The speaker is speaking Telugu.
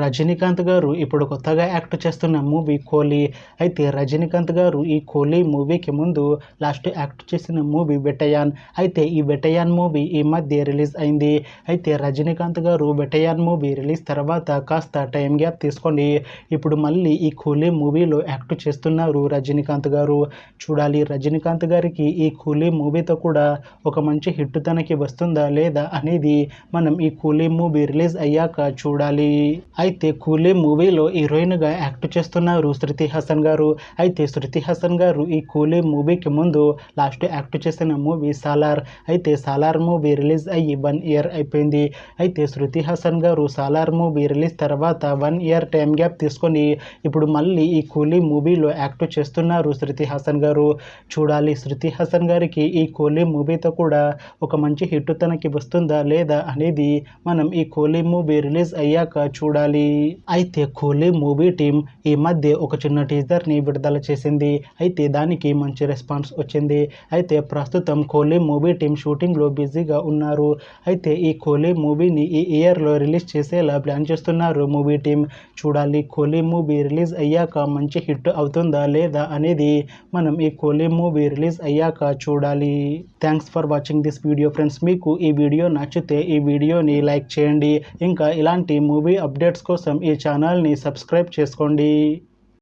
రజనీకాంత్ గారు ఇప్పుడు కొత్తగా యాక్ట్ చేస్తున్న మూవీ కూలీ. అయితే రజనీకాంత్ గారు ఈ కూలీ మూవీకి ముందు లాస్ట్ యాక్ట్ చేసిన మూవీ వెటయాన్. అయితే ఈ వెటయాన్ మూవీ ఈ మధ్య రిలీజ్ అయింది. అయితే రజనీకాంత్ గారు వెటయాన్ మూవీ రిలీజ్ తర్వాత కాస్త టైం గ్యాప్ తీసుకొని ఇప్పుడు మళ్ళీ ఈ కూలీ మూవీలో యాక్ట్ చేస్తున్నారు రజనీకాంత్ గారు. చూడాలి రజనీకాంత్ గారికి ఈ కూలీ మూవీతో కూడా ఒక మంచి హిట్ తనకి వస్తుందా లేదా అనేది మనం ఈ కూలీ మూవీ రిలీజ్ అయ్యాక చూడాలి. అయితే కూలీ మూవీలో హీరోయిన్గా యాక్ట్ చేస్తున్నారు శృతి హాసన్ గారు. అయితే శృతి హాసన్ గారు ఈ కూలీ మూవీకి ముందు లాస్ట్ యాక్ట్ చేసిన మూవీ సాలార్. అయితే సాలార్ మూవీ రిలీజ్ అయ్యి 1 ఇయర్ అయిపోయింది. అయితే శృతి హాసన్ గారు సాలార్ మూవీ రిలీజ్ తర్వాత 1 ఇయర్ టైం గ్యాప్ తీసుకొని ఇప్పుడు మళ్ళీ ఈ కూలీ మూవీలో యాక్ట్ చేస్తున్నారు శృతి హాసన్ గారు. చూడాలి శృతి హాసన్ గారికి ఈ కూలీ మూవీతో కూడా ఒక మంచి హిట్ తనకి వస్తుందా లేదా అనేది మనం ఈ కూలీ మూవీ రిలీజ్ అయ్యాక చూడాలి. అయితే కూలీ మూవీ టీం ఈ మధ్య ఒక చిన్న టీజర్ని విడుదల చేసింది. అయితే దానికి మంచి రెస్పాన్స్ వచ్చింది. అయితే ప్రస్తుతం కూలీ మూవీ టీం షూటింగ్లో బిజీగా ఉన్నారు. అయితే ఈ కూలీ మూవీని ఈ ఇయర్లో రిలీజ్ చేసేలా ప్లాన్ చేస్తున్నారు మూవీ టీం. చూడాలి కూలీ మూవీ రిలీజ్ అయ్యాక మంచి హిట్ అవుతుందా లేదా అనేది మనం ఈ కూలీ మూవీ రిలీజ్ అయ్యాక చూడాలి. Thanks for watching this video friends. మీకు ఈ వీడియో నచ్చితే ఈ వీడియోని లైక్ చేయండి. ఇంకా ఇలాంటి మూవీ అప్డేట్స్ కోసం ఈ ఛానల్ని సబ్స్క్రైబ్ చేసుకోండి.